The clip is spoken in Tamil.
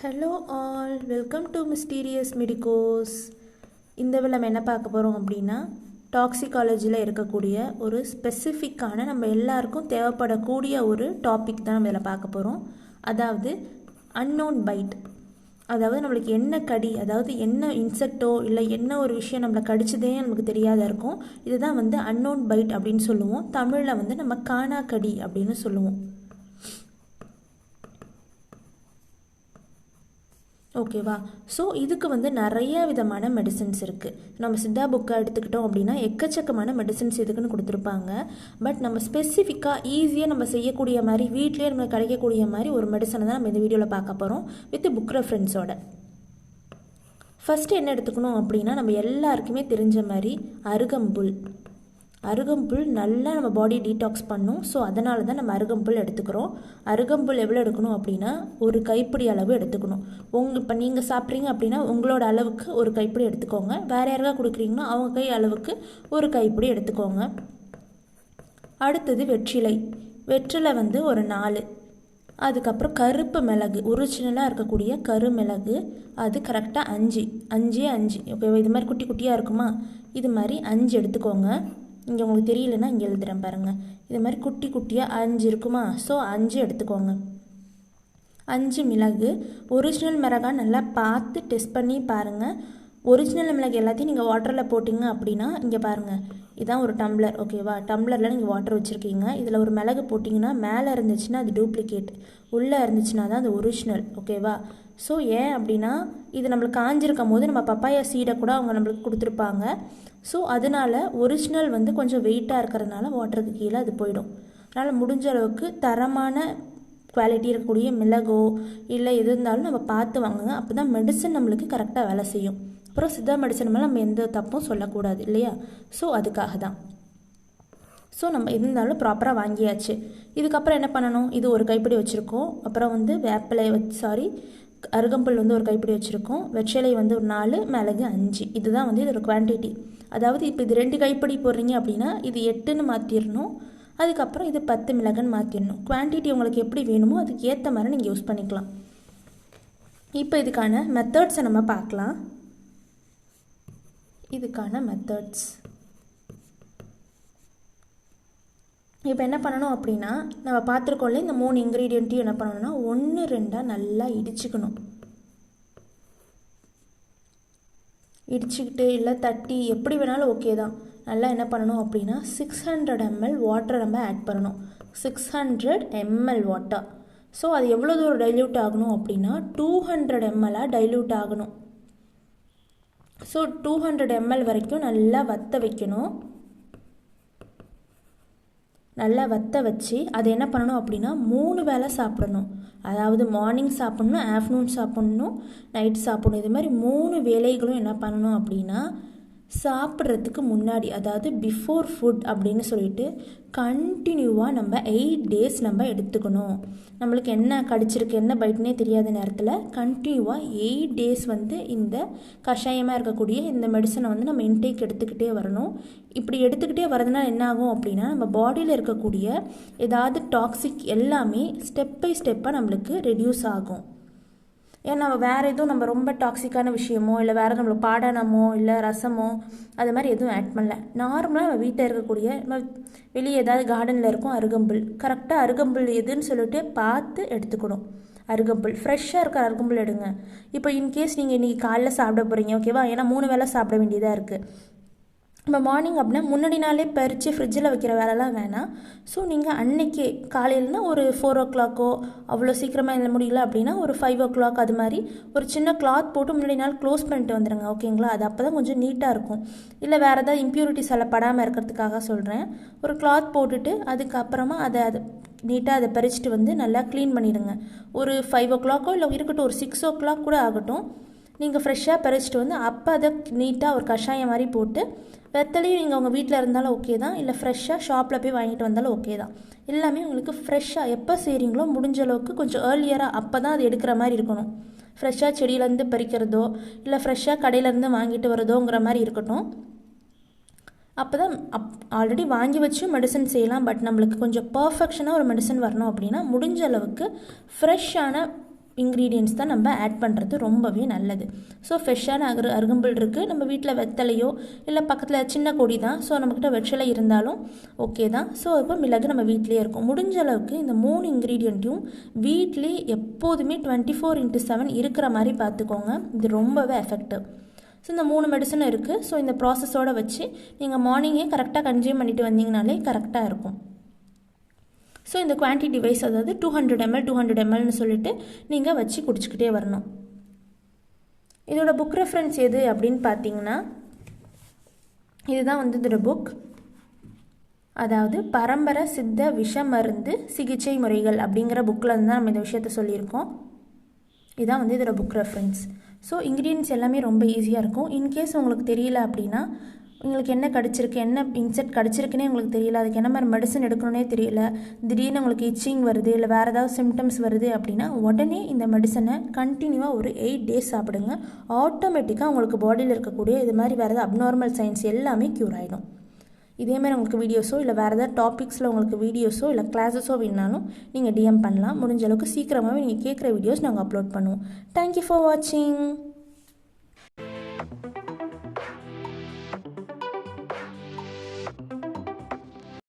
Hello all, welcome to mysterious medicos. இந்த வேளை நம்ம என்ன பார்க்க போகிறோம் அப்படின்னா, டாக்ஸிகாலஜியில் இருக்கக்கூடிய ஒரு ஸ்பெசிஃபிக்கான நம்ம எல்லாருக்கும் தேவைப்படக்கூடிய ஒரு டாபிக் தான் நம்ம இதில் பார்க்க போகிறோம். அதாவது அன்னோன் பைட். அதாவது நம்மளுக்கு என்ன கடி, அதாவது என்ன இன்செக்டோ இல்லை என்ன ஒரு விஷயம் நம்மளை கடிச்சதே நமக்கு தெரியாத இருக்கும். இதுதான் அன்னோன் பைட் அப்படின்னு சொல்லுவோம். தமிழில் நம்ம காணா கடி அப்படின்னு சொல்லுவோம். ஓகேவா? ஸோ இதுக்கு நிறைய விதமான மெடிசின்ஸ் இருக்குது. நம்ம சித்தா புக்கை எடுத்துக்கிட்டோம் அப்படின்னா எக்கச்சக்கமான மெடிசின்ஸ் இதுக்குன்னு கொடுத்துருப்பாங்க. பட் நம்ம ஸ்பெசிஃபிக்காக ஈஸியாக நம்ம செய்யக்கூடிய மாதிரி வீட்லேயே நம்ம கிடைக்கக்கூடிய மாதிரி ஒரு மெடிசனை தான் நம்ம இந்த வீடியோவில் பார்க்க போகிறோம் வித் புக் ரெஃபரன்ஸோட. ஃபஸ்ட்டு என்ன எடுத்துக்கணும் அப்படின்னா, நம்ம எல்லாருக்குமே தெரிஞ்ச மாதிரி அருகம்புல் நல்லா நம்ம பாடி டீடாக்ஸ் பண்ணும். ஸோ அதனால தான் நம்ம அருகம்புல் எடுத்துக்கிறோம். அருகம்புல் எவ்வளோ எடுக்கணும் அப்படின்னா, ஒரு கைப்பிடி அளவு எடுத்துக்கணும். இப்போ நீங்கள் சாப்பிட்றீங்க அப்படின்னா உங்களோட அளவுக்கு ஒரு கைப்பிடி எடுத்துக்கோங்க. வேறு யாருக்கா கொடுக்குறீங்கன்னா அவங்க கை அளவுக்கு ஒரு கைப்பிடி எடுத்துக்கோங்க. அடுத்தது வெற்றிலை ஒரு 4. அதுக்கப்புறம் கருப்பு மிளகு, ஒரிஜினலாக இருக்கக்கூடிய கருமிளகு, அது கரெக்டாக 5. ஓகேவா? இது மாதிரி குட்டி குட்டியாக இருக்குமா, இது மாதிரி 5 எடுத்துக்கோங்க. இங்கே உங்களுக்கு தெரியலன்னா இங்கே எழுதுகிறேன் பாருங்கள். இது மாதிரி குட்டி குட்டியாக 5 இருக்குமா, ஸோ 5 எடுத்துக்கோங்க. 5 மிளகு. ஒரிஜினல் மிளகா நல்லா பார்த்து டெஸ்ட் பண்ணி பாருங்கள். ஒரிஜினல் மிளகு எல்லாத்தையும் நீங்கள் வாட்டரில் போட்டிங்க அப்படின்னா, இங்கே பாருங்கள், இதுதான் ஒரு டம்ளர். ஓகேவா? டம்ளரில் நீங்கள் வாட்டர் வச்சுருக்கீங்க. இதில் ஒரு மிளகு போட்டிங்கன்னா மேலே இருந்துச்சுன்னா அது டூப்ளிகேட், உள்ளே இருந்துச்சுன்னா தான் அது ஒரிஜினல். ஓகேவா? ஸோ ஏன் அப்படின்னா, இது நம்மளுக்கு காஞ்சிருக்கும் போது நம்ம பப்பாயா சீடை கூட அவங்க நம்மளுக்கு கொடுத்துருப்பாங்க. ஸோ அதனால் ஒரிஜினல் கொஞ்சம் வெயிட்டாக இருக்கிறதுனால வாட்டருக்கு கீழே அது போயிடும். அதனால் முடிஞ்ச அளவுக்கு தரமான குவாலிட்டி இருக்கக்கூடிய மிளகோ இல்லை எது இருந்தாலும் நம்ம பார்த்து வாங்குங்க. அப்போ தான் மெடிசன் நம்மளுக்கு கரெக்டாக வேலை செய்யும். அப்புறம் சித்தா மெடிசன் மேலே நம்ம எந்த தப்பும் சொல்லக்கூடாது இல்லையா? ஸோ அதுக்காக தான். ஸோ நம்ம இருந்தாலும் ப்ராப்பராக வாங்கியாச்சு. இதுக்கப்புறம் என்ன பண்ணணும், இது ஒரு கைப்பிடி வச்சுருக்கோம். அப்புறம் வேப்பிலை அருகம்புல் ஒரு கைப்பிடி வச்சுருக்கோம். வெற்றிலை ஒரு 4, மிளகு 5. இதுதான் இதோட குவான்டிட்டி. அதாவது இப்போ இது 2 கைப்பிடி போடுறீங்க அப்படின்னா இது 8ன்னு மாற்றிடணும். அதுக்கப்புறம் இது 10 மிளகுன்னு மாற்றிடணும். குவான்டிட்டி உங்களுக்கு எப்படி வேணுமோ அதுக்கு ஏற்ற மாதிரி நீங்கள் யூஸ் பண்ணிக்கலாம். இப்போ இதுக்கான மெத்தட்ஸை நம்ம பார்க்கலாம். இப்போ என்ன பண்ணணும் அப்படின்னா, நம்ம பார்த்துருக்கோம்ல இந்த 3 இன்க்ரீடியண்ட்டையும் என்ன பண்ணணும்னா 1 2 நல்லா இடிச்சுக்கிட்டு இல்லை தட்டி எப்படி வேணாலும் ஓகே தான். நல்லா என்ன பண்ணணும் அப்படின்னா 600 ml வாட்டர் நம்ம ஆட் பண்ணணும். 600 ml வாட்டர். ஸோ அது எவ்வளோ தூரம் டைல்யூட் ஆகணும் அப்படின்னா 200 ml டைல்யூட் ஆகணும். ஸோ 200 ml வரைக்கும் நல்லா வற்ற வைக்கணும். நல்லா வற்ற வச்சு அதை என்ன பண்ணணும் அப்படின்னா 3 வேளை சாப்பிடணும். அதாவது மார்னிங் சாப்பிட்ணும், ஆஃப்டர்நூன் சாப்பிட்ணும், நைட் சாப்பிடணும். இது மாதிரி 3 வேளைகளும் என்ன பண்ணணும் அப்படின்னா சாப்பிட்றதுக்கு முன்னாடி, அதாவது பிஃபோர் ஃபுட் அப்படின்னு சொல்லிட்டு கண்டினியூவாக நம்ம 8 days நம்ம எடுத்துக்கணும். நம்மளுக்கு என்ன கடிச்சிருக்கு என்ன பைட்னே தெரியாத நேரத்தில் கண்டினியூவாக 8 days இந்த கஷாயமாக இருக்கக்கூடிய இந்த மெடிசனை நம்ம இன்டேக் எடுத்துக்கிட்டே வரணும். இப்படி எடுத்துக்கிட்டே வரதுனால என்ன ஆகும் அப்படின்னா, நம்ம பாடியில் இருக்கக்கூடிய ஏதாவது டாக்ஸிக் எல்லாமே ஸ்டெப் பை ஸ்டெப்பாக நம்மளுக்கு ரெடியூஸ் ஆகும். ஏன்னா வேறு எதுவும் நம்ம ரொம்ப டாக்ஸிக்கான விஷயமோ இல்லை வேறு நம்மளுக்கு பாடானமோ இல்லை ரசமோ அது மாதிரி எதுவும் ஆட் பண்ணல. நார்மலாக நம்ம வீட்டில் இருக்கக்கூடிய வெளியே ஏதாவது கார்டனில் இருக்கும் அருகம்புல், கரெக்டாக அருகம்புல் எதுன்னு சொல்லிட்டு பார்த்து எடுத்துக்கணும். அருகம்புல் ஃப்ரெஷ்ஷாக இருக்கிற அருகம்புல் எடுங்க. இப்போ இன்கேஸ் நீங்கள் இன்றைக்கி காலைல சாப்பிட போகிறீங்க, ஓகேவா? ஏன்னா 3 வேளை சாப்பிட வேண்டியதாக இருக்குது. நம்ம மார்னிங் அப்படின்னா முன்னாடி நாளே பறித்து ஃப்ரிட்ஜில் வைக்கிற வேலைலாம் வேணாம். ஸோ நீங்கள் அன்னைக்கே காலையில்னா ஒரு 4 o'clock அவ்வளோ சீக்கிரமாக இல்லை முடியல அப்படின்னா ஒரு 5 o'clock அது மாதிரி ஒரு சின்ன கிளாத் போட்டு முன்னாடி நாள் க்ளோஸ் பண்ணிட்டு வந்துடுங்க. ஓகேங்களா? அது அப்போ தான் கொஞ்சம் நீட்டாக இருக்கும். இல்லை வேறு ஏதாவது இம்ப்யூரிட்டிஸ் எல்லாம் படாமல் இருக்கிறதுக்காக சொல்கிறேன். ஒரு கிளாத் போட்டுட்டு அதுக்கப்புறமா அதை நீட்டாக அதை பறிச்சுட்டு நல்லா க்ளீன் பண்ணிவிடுங்க. ஒரு 5 o'clock இல்லை இருக்கட்டும், ஒரு 6 o'clock கூட ஆகட்டும். நீங்கள் ஃப்ரெஷ்ஷாக பறிச்சுட்டு அப்போ அதை நீட்டாக ஒரு கஷாயம் மாதிரி போட்டு, வெத்தலையும் நீங்கள் உங்கள் வீட்டில் இருந்தாலும் ஓகே தான், இல்லை ஃப்ரெஷ்ஷாக ஷாப்பில் போய் வாங்கிட்டு வந்தாலும் ஓகே தான். எல்லாமே உங்களுக்கு ஃப்ரெஷ்ஷாக எப்போ செய்கிறீங்களோ முடிஞ்ச அளவுக்கு கொஞ்சம் ஏர்லியராக அப்போ தான் அது எடுக்கிற மாதிரி இருக்கணும். ஃப்ரெஷ்ஷாக செடியிலேருந்து பறிக்கிறதோ இல்லை ஃப்ரெஷ்ஷாக கடையிலேருந்து வாங்கிட்டு வரதோங்கிற மாதிரி இருக்கட்டும். அப்போ தான் ஆல்ரெடி வாங்கி வச்சு மெடிசன் செய்யலாம். பட் நம்மளுக்கு கொஞ்சம் பர்ஃபெக்ஷனாக ஒரு மெடிசன் வரணும் அப்படின்னா முடிஞ்ச அளவுக்கு ஃப்ரெஷ்ஷான இன்க்ரீடியன்ட்ஸ் தான் நம்ம ஆட் பண்ணுறது ரொம்பவே நல்லது. ஸோ ஃப்ரெஷ்ஷான அருகம்புல் இருக்குது, நம்ம வீட்டில் வெத்தலையோ இல்லை பக்கத்தில் சின்ன கொடி தான், ஸோ நம்மக்கிட்ட வெற்றிலை இருந்தாலும் ஓகே தான். ஸோ இப்போ மிளகு நம்ம வீட்டிலே இருக்கும். முடிஞ்ச அளவுக்கு இந்த 3 இன்க்ரீடியண்ட்டையும் வீட்டிலே எப்போதுமே 24/7 இருக்கிற மாதிரி பார்த்துக்கோங்க. இது ரொம்பவே எஃபெக்டிவ். ஸோ இந்த 3 மெடிசனும் இருக்குது. ஸோ இந்த ப்ராசஸோடு வச்சு நீங்கள் மார்னிங்கே கரெக்டாக கன்சியூம் பண்ணிட்டு வந்தீங்கனாலே கரெக்டாக இருக்கும். ஸோ இந்த குவான்டிட்டி வைஸ், அதாவது 200 ml 200 mlன்னு சொல்லிட்டு நீங்கள் வச்சு குடிச்சிக்கிட்டே வரணும். இதோட புக் ரெஃபரன்ஸ் எது அப்படின்னு பார்த்தீங்கன்னா, இதுதான் வந்து இதோட புக். அதாவது பரம்பரை சித்த விஷ மருந்து சிகிச்சை முறைகள் அப்படிங்கிற புக்கில் இருந்து தான் நம்ம இந்த விஷயத்த சொல்லியிருக்கோம். இதுதான் வந்து இதோட புக் ரெஃபரன்ஸ். ஸோ இன்க்ரீடியன்ட்ஸ் எல்லாமே ரொம்ப ஈஸியாக இருக்கும். இன்கேஸ் உங்களுக்கு தெரியல அப்படின்னா, உங்களுக்கு என்ன கிடச்சிருக்கு, என்ன இன்செக்ட் கிடச்சிருக்குன்னே உங்களுக்கு தெரியல, அதுக்கு என்ன மாதிரி மெடிசன் எடுக்கணுன்னே தெரியல, திடீர்னு உங்களுக்கு இச்சிங் வருது இல்லை வேறு ஏதாவது சிம்டம்ஸ் வருது அப்படின்னா உடனே இந்த மெடிசனை கண்டினியூவாக ஒரு 8 days சாப்பிடுங்க. ஆட்டோமேட்டிக்காக உங்களுக்கு பாடியில் இருக்கக்கூடிய இது மாதிரி வேறு ஏதாவது அப்நார்மல் சைன்ஸ் எல்லாமே க்யூர் ஆகிடும். இதேமாதிரி உங்களுக்கு வீடியோஸோ இல்லை வேறு ஏதாவது டாபிக்ஸில் உங்களுக்கு வீடியோஸோ இல்லை கிளாஸஸோ வேணாலும் நீங்கள் டிஎம் பண்ணலாம். முடிஞ்ச அளவுக்கு சீக்கிரமாகவே நீங்கள் கேட்குற வீடியோஸ் நாங்கள் அப்லோட் பண்ணுவோம். தேங்க்யூ ஃபார் வாட்சிங்.